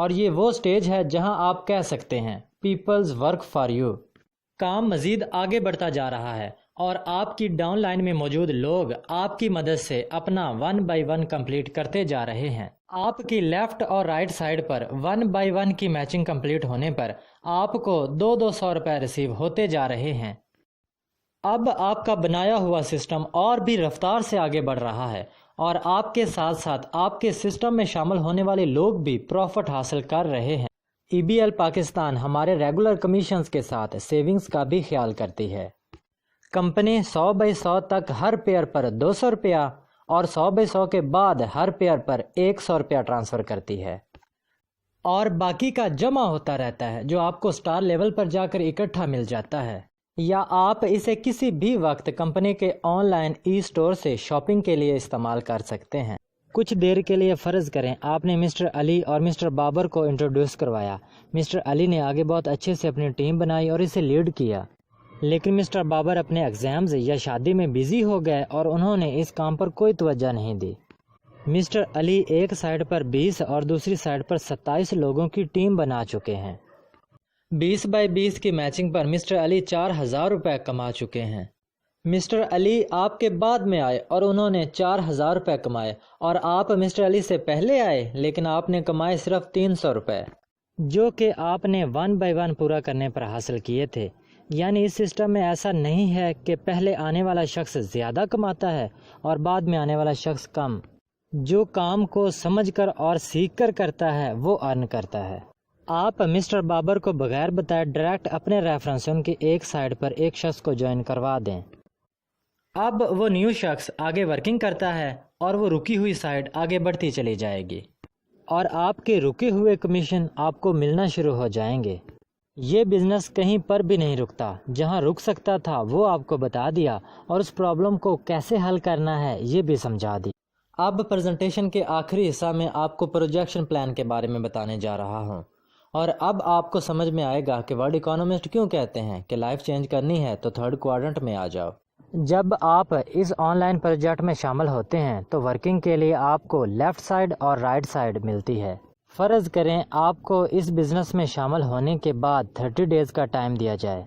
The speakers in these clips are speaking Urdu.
اور یہ وہ سٹیج ہے جہاں آپ کہہ سکتے ہیں پیپلز ورک فار یو۔ کام مزید آگے بڑھتا جا رہا ہے اور آپ کی ڈاؤن لائن میں موجود لوگ آپ کی مدد سے اپنا 1 بائی 1 کمپلیٹ کرتے جا رہے ہیں۔ آپ کی لیفٹ اور رائٹ سائڈ پر 1 بائی 1 کی میچنگ کمپلیٹ ہونے پر آپ کو 200 روپے ریسیو ہوتے جا رہے ہیں۔ اب آپ کا بنایا ہوا سسٹم اور بھی رفتار سے آگے بڑھ رہا ہے اور آپ کے ساتھ ساتھ آپ کے سسٹم میں شامل ہونے والے لوگ بھی پروفٹ حاصل کر رہے ہیں۔ EBL پاکستان ہمارے ریگولر کمیشنز کے ساتھ سیونگز کا بھی خیال کرتی ہے۔ کمپنی 100 بائی 100 تک ہر پیئر پر 200 روپیہ اور 100 بائی 100 کے بعد ہر پیئر پر 100 روپیہ ٹرانسفر کرتی ہے، اور باقی کا جمع ہوتا رہتا ہے جو آپ کو سٹار لیول پر جا کر اکٹھا مل جاتا ہے، یا آپ اسے کسی بھی وقت کمپنی کے آن لائن ای سٹور سے شاپنگ کے لیے استعمال کر سکتے ہیں۔ کچھ دیر کے لیے فرض کریں آپ نے مسٹر علی اور مسٹر بابر کو انٹروڈیوس کروایا۔ مسٹر علی نے آگے بہت اچھے سے اپنی ٹیم بنائی اور اسے لیڈ کیا، لیکن مسٹر بابر اپنے ایگزامز یا شادی میں بیزی ہو گئے اور انہوں نے اس کام پر کوئی توجہ نہیں دی۔ مسٹر علی ایک سائڈ پر 20 اور دوسری سائڈ پر 27 لوگوں کی ٹیم بنا چکے ہیں۔ 20 بائی 20 کی میچنگ پر مسٹر علی 4000 روپے کما چکے ہیں۔ مسٹر علی آپ کے بعد میں آئے اور انہوں نے 4000 روپے کمائے، اور آپ مسٹر علی سے پہلے آئے لیکن آپ نے کمائے صرف 300 روپے، جو کہ آپ نے 1 بائی 1 پورا کرنے پر حاصل کیے تھے۔ یعنی اس سسٹم میں ایسا نہیں ہے کہ پہلے آنے والا شخص زیادہ کماتا ہے اور بعد میں آنے والا شخص کم۔ جو کام کو سمجھ کر اور سیکھ کر کرتا ہے وہ ارن کرتا ہے۔ آپ مسٹر بابر کو بغیر بتائے ڈائریکٹ اپنے ریفرنس ان کی ایک سائڈ پر ایک شخص کو جوائن کروا دیں۔ اب وہ نیو شخص آگے ورکنگ کرتا ہے اور وہ رکی ہوئی سائڈ آگے بڑھتی چلی جائے گی، اور آپ کے رکے ہوئے کمیشن آپ کو ملنا شروع ہو جائیں گے۔ یہ بزنس کہیں پر بھی نہیں رکتا، جہاں رک سکتا تھا وہ آپ کو بتا دیا اور اس پرابلم کو کیسے حل کرنا ہے یہ بھی سمجھا دی۔ اب پریزنٹیشن کے آخری حصہ میں آپ کو پروجیکشن پلان کے بارے میں بتانے جا رہا ہوں، اور اب آپ کو سمجھ میں آئے گا کہ ورلڈ اکانومسٹ کیوں کہتے ہیں کہ لائف چینج کرنی ہے تو تھرڈ کوارٹرنٹ میں آ جاؤ۔ جب آپ اس آن لائن پروجیکٹ میں شامل ہوتے ہیں تو ورکنگ کے لیے آپ کو لیفٹ سائڈ اور رائٹ سائڈ ملتی ہے۔ فرض کریں آپ کو اس بزنس میں شامل ہونے کے بعد 30 ڈیز کا ٹائم دیا جائے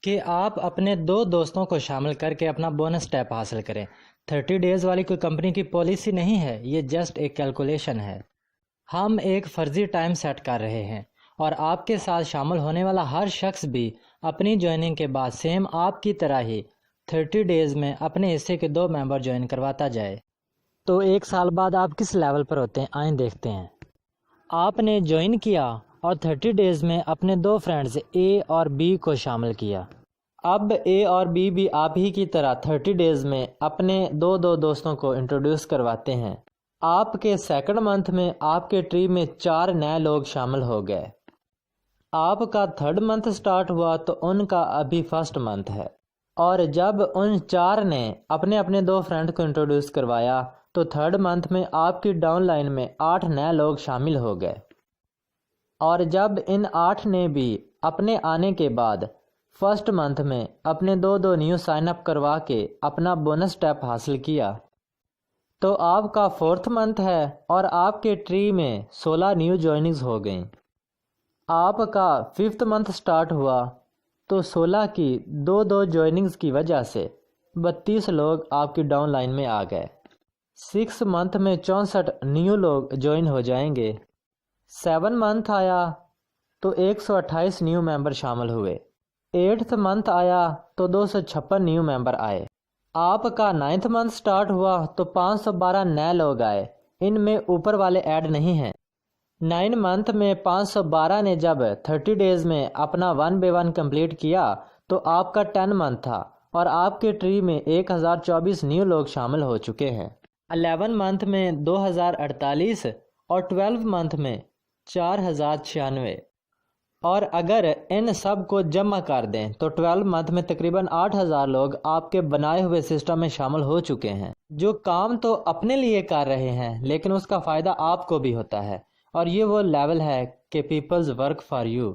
کہ آپ اپنے 2 دوستوں کو شامل کر کے اپنا بونس اسٹیپ حاصل کریں۔ 30 ڈیز والی کوئی کمپنی کی پالیسی نہیں ہے، یہ جسٹ ایک کیلکولیشن ہے۔ ہم ایک فرضی ٹائم سیٹ کر رہے ہیں اور آپ کے ساتھ شامل ہونے والا ہر شخص بھی اپنی جوائننگ کے بعد سیم آپ کی طرح ہی 30 ڈیز میں اپنے حصے کے 2 ممبر جوائن کرواتا جائے۔ تو 1 سال بعد آپ کس لیول پر ہوتے ہیں آئیں دیکھتے ہیں۔ آپ نے جوائن کیا اور 30 ڈیز میں اپنے 2 فرینڈز اے اور بی کو شامل کیا۔ اب اے اور بی بھی آپ ہی کی طرح 30 ڈیز میں اپنے 2 دوستوں کو انٹروڈیوس کرواتے ہیں۔ آپ کے سیکنڈ منتھ میں آپ کے ٹری میں 4 نئے لوگ شامل ہو گئے۔ آپ کا تھرڈ منتھ سٹارٹ ہوا تو ان کا ابھی فرسٹ منتھ ہے، اور جب ان 4 نے اپنے اپنے 2 فرینڈ کو انٹروڈیوس کروایا تو تھرڈ منتھ میں آپ کی ڈاؤن لائن میں 8 نئے لوگ شامل ہو گئے، اور جب ان 8 نے بھی اپنے آنے کے بعد فرسٹ منتھ میں اپنے 2 نیو سائن اپ کروا کے اپنا بونس اسٹیپ حاصل کیا تو آپ کا 4تھ منتھ ہے اور آپ کے ٹری میں 16 نیو جوائننگز ہو گئیں۔ آپ کا 5تھ منتھ سٹارٹ ہوا تو 16 کی 2 جوائننگز کی وجہ سے 32 لوگ آپ کی ڈاؤن لائن میں آ گئے۔ 6 منتھ میں 64 نیو لوگ جوائن ہو جائیں گے۔ 7 منتھ آیا تو 128 نیو ممبر شامل ہوئے۔ 8تھ منتھ آیا تو 256 نیو ممبر آئے۔ آپ کا 9تھ منتھ سٹارٹ ہوا تو 512 نئے لوگ آئے، ان میں اوپر والے ایڈ نہیں ہیں۔ 9 منتھ میں 512 نے جب 30 ڈیز میں اپنا 1 بائی 1 کمپلیٹ کیا تو آپ کا 10 منتھ تھا اور آپ کے ٹری میں 1024 نیو لوگ شامل ہو چکے ہیں۔ 11 منتھ میں 2048 اور 12 منتھ میں 4096، اور اگر ان سب کو جمع کر دیں تو 12 منتھ میں تقریباً 8000 لوگ آپ کے بنائے ہوئے سسٹم میں شامل ہو چکے ہیں، جو کام تو اپنے لیے کر رہے ہیں لیکن اس کا فائدہ آپ کو بھی ہوتا ہے، اور یہ وہ لیول ہے کہ پیپلز ورک فار یو۔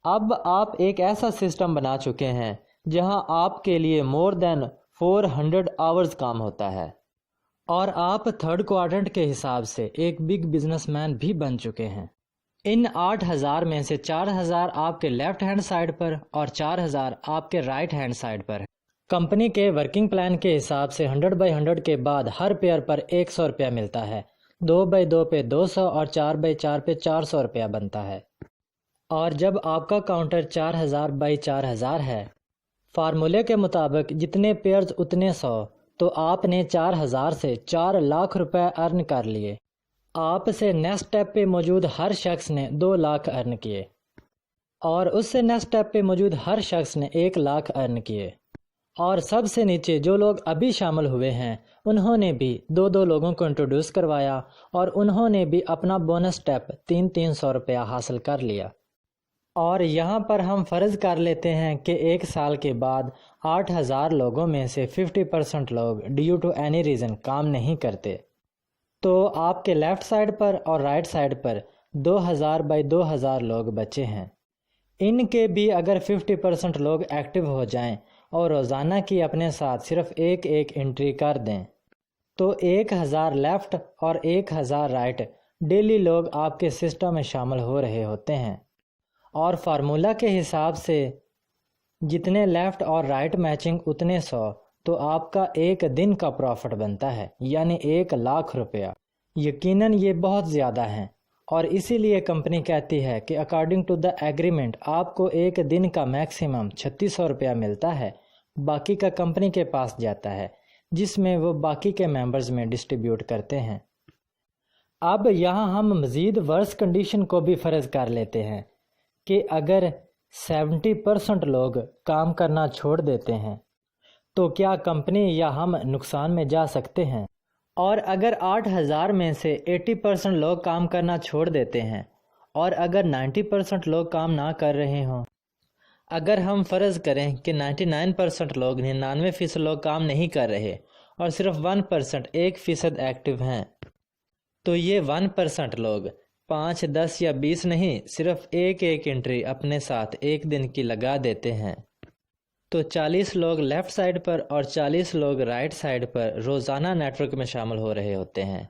اب آپ ایک ایسا سسٹم بنا چکے ہیں جہاں آپ کے لیے مور دین 400 آورز کام ہوتا ہے، اور آپ تھرڈ کوارٹرنٹ کے حساب سے ایک بگ بزنس مین بھی بن چکے ہیں۔ ان 8,000 میں سے 4,000 آپ کے لیفٹ ہینڈ سائڈ پر اور 4,000 آپ کے رائٹ ہینڈ سائڈ پر ہے۔ کمپنی کے ورکنگ پلان کے حساب سے 100/100 کے بعد ہر پیئر پر 100 روپیہ ملتا ہے، 2/2 پہ 200 اور 4/4 پہ 400 روپیہ بنتا ہے۔ اور جب آپ کا کاؤنٹر 4,000/4,000 ہے، فارمولے کے مطابق جتنے پیئرز اتنے 100، تو آپ نے 4,000 سے 4 لاکھ روپے ارن کر لیے۔ آپ سے نیکسٹ اسٹیپ پہ موجود ہر شخص نے 2 لاکھ ارن کیے، اور اس سے نیکسٹ اسٹیپ پہ موجود ہر شخص نے 1 لاکھ ارن کیے، اور سب سے نیچے جو لوگ ابھی شامل ہوئے ہیں انہوں نے بھی 2 لوگوں کو انٹروڈیوس کروایا، اور انہوں نے بھی اپنا بونس اسٹیپ 300 روپیہ حاصل کر لیا۔ اور یہاں پر ہم فرض کر لیتے ہیں کہ 1 سال کے بعد 8,000 لوگوں میں سے 50% لوگ ڈیو ٹو اینی ریزن کام نہیں کرتے، تو آپ کے لیفٹ سائڈ پر اور رائٹ سائڈ پر 2,000/2,000 لوگ بچے ہیں۔ ان کے بھی اگر 50% لوگ ایکٹیو ہو جائیں اور روزانہ کی اپنے ساتھ صرف ایک انٹری کر دیں، تو 1,000 لیفٹ اور 1,000 رائٹ ڈیلی لوگ آپ کے سسٹم میں شامل ہو رہے ہوتے ہیں۔ اور فارمولا کے حساب سے جتنے لیفٹ اور رائٹ میچنگ اتنے 100، تو آپ کا ایک دن کا پروفٹ بنتا ہے، یعنی 1 لاکھ روپیہ۔ یقیناً یہ بہت زیادہ ہیں، اور اسی لیے کمپنی کہتی ہے کہ اکارڈنگ ٹو دا ایگریمنٹ آپ کو ایک دن کا میکسیمم 3,600 روپیہ ملتا ہے، باقی کا کمپنی کے پاس جاتا ہے، جس میں وہ باقی کے ممبرز میں ڈسٹریبیوٹ کرتے ہیں۔ اب یہاں ہم مزید ورس کنڈیشن کو بھی فرض کر لیتے ہیں کہ اگر 70% لوگ کام کرنا چھوڑ دیتے ہیں تو کیا کمپنی یا ہم نقصان میں جا سکتے ہیں؟ اور اگر 8,000 میں سے 80% لوگ کام کرنا چھوڑ دیتے ہیں، اور اگر 90% لوگ کام نہ کر رہے ہوں، اگر ہم فرض کریں کہ 99% لوگ 99% لوگ کام نہیں کر رہے اور صرف 1% 1% ایکٹیو ہیں، تو یہ 1% لوگ 5، 10 یا 20 نہیں، صرف ایک انٹری اپنے ساتھ ایک دن کی لگا دیتے ہیں، تو 40 لوگ لیفٹ سائڈ پر اور 40 لوگ رائٹ سائڈ پر روزانہ نیٹ ورک میں شامل ہو رہے ہوتے ہیں۔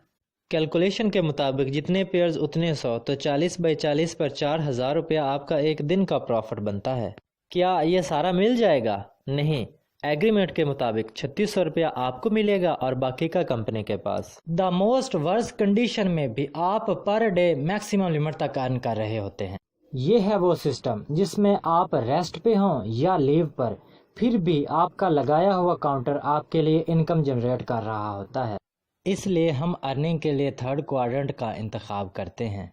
کیلکولیشن کے مطابق جتنے پیئرز اتنے 100، تو 40/40 پر 4,000 روپیہ آپ کا ایک دن کا پروفٹ بنتا ہے۔ کیا یہ سارا مل جائے گا؟ نہیں، ایگریمنٹ کے مطابق 3,600 روپیہ آپ کو ملے گا اور باقی کا کمپنی کے پاس۔ دا موسٹ ورس کنڈیشن میں بھی آپ پر ڈے میکسیمم لمٹ تک ارن کر رہے ہوتے ہیں۔ یہ ہے وہ سسٹم جس میں آپ ریسٹ پہ ہوں یا لیو پر، پھر بھی آپ کا لگایا ہوا کاؤنٹر آپ کے لیے انکم جنریٹ کر رہا ہوتا ہے۔ اس لیے ہم ارننگ کے لیے 3rd کوارٹرنٹ کا انتخاب کرتے ہیں۔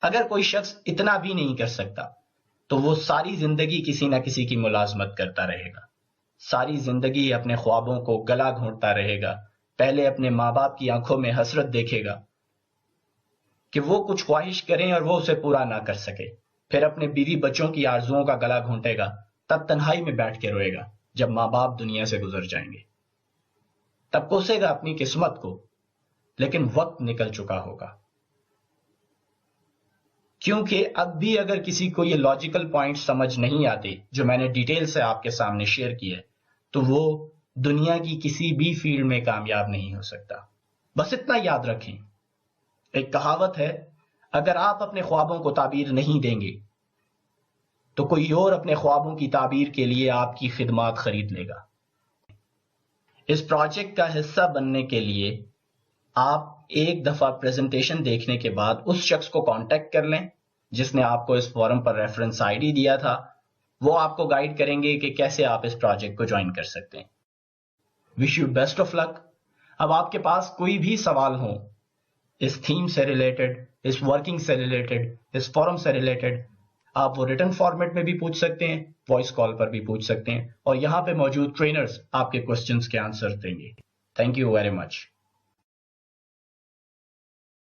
اگر کوئی شخص اتنا بھی نہیں کر سکتا تو وہ ساری زندگی کسی نہ کسی کی ملازمت کرتا رہے گا، ساری زندگی اپنے خوابوں کو گلا گھونٹتا رہے گا۔ پہلے اپنے ماں باپ کی آنکھوں میں حسرت دیکھے گا کہ وہ کچھ خواہش کریں اور وہ اسے پورا نہ کر سکے، پھر اپنے بیوی بچوں کی آرزوؤں کا گلا گھونٹے گا، تب تنہائی میں بیٹھ کے روئے گا جب ماں باپ دنیا سے گزر جائیں گے، تب کوسے گا اپنی قسمت کو، لیکن وقت نکل چکا ہوگا۔ کیونکہ اب بھی اگر کسی کو یہ لاجیکل پوائنٹ سمجھ نہیں آتے جو میں نے ڈیٹیل سے آپ کے سامنے شیئر کیے، تو وہ دنیا کی کسی بھی فیلڈ میں کامیاب نہیں ہو سکتا۔ بس اتنا یاد رکھیں، ایک کہاوت ہے، اگر آپ اپنے خوابوں کو تعبیر نہیں دیں گے تو کوئی اور اپنے خوابوں کی تعبیر کے لیے آپ کی خدمات خرید لے گا۔ اس پروجیکٹ کا حصہ بننے کے لیے آپ ایک دفعہ پریزنٹیشن دیکھنے کے بعد اس شخص کو کانٹیکٹ کر لیں جس نے آپ کو اس فورم پر ریفرنس آئی ڈی دیا تھا، وہ آپ کو گائیڈ کریں گے کہ کیسے آپ اس پروجیکٹ کو جوائن کر سکتے ہیں۔ وش یو بیسٹ آف لک۔ اب آپ کے پاس کوئی بھی سوال ہو اس تھیم سے ریلیٹڈ، اس ورکنگ سے ریلیٹڈ، اس فورم سے ریلیٹڈ، آپ وہ ریٹن فارمیٹ میں بھی پوچھ سکتے ہیں، وائس کال پر بھی پوچھ سکتے ہیں، اور یہاں پہ موجود ٹرینرز آپ کے کوسچنز کے آنسر دیں گے۔ Thank you very much.